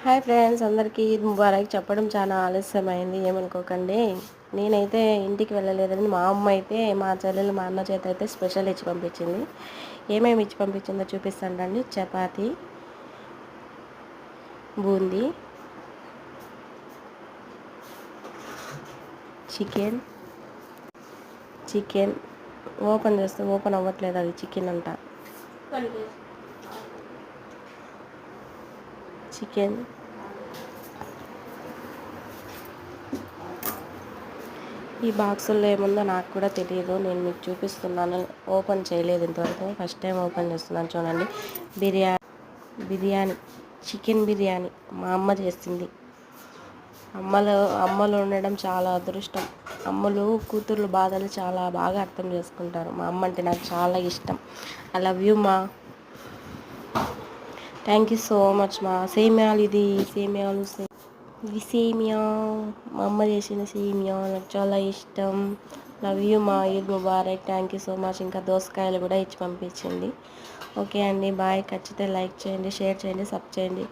Hi friends, అందరికీ ఈద్ ముబారక్ చెప్పడం చాలా ఆలస్యమైంది, ఏమనుకోకండి. నేనైతే ఇంటికి వెళ్ళలేదని మా అమ్మ అయితే మా చెల్లెలు మా అన్న చేత అయితే స్పెషల్ ఇచ్చి పంపించింది. ఏమేమి ఇచ్చి పంపించిందో చూపిస్తాను రండి. Chapati, boondi, chicken chicken open చేస్తే ఓపెన్ అవ్వట్లేదు, అది చికెన్ అంట. చికెన్, ఈ బాక్సుల్లో ఏముందో నాకు కూడా తెలియదు, నేను మీకు చూపిస్తున్నాను. ఓపెన్ చేయలేదు ఇంతవరకు, ఫస్ట్ టైం ఓపెన్ చేస్తున్నాను. చూడండి, బిర్యానీ చికెన్ బిర్యానీ మా అమ్మ చేసింది. అమ్మలు ఉండడం చాలా అదృష్టం. అమ్మలు కూతుర్లు బాధలు చాలా బాగా అర్థం చేసుకుంటారు. మా అమ్మ అంటే నాకు చాలా ఇష్టం. ఐ లవ్ యూ మా. థ్యాంక్ యూ సో మచ్ మా. సేమియాలు, ఇది సేమియా మా అమ్మ చేసిన సేమియా నాకు చాలా ఇష్టం. లవ్ యూ మా. Eid Mubarak. Thank you so much. ఇంకా దోసకాయలు కూడా ఇచ్చి పంపించింది. ఓకే అండి, బాయ్. ఖచ్చితంగా లైక్ చేయండి, షేర్ చేయండి, సబ్ చేయండి.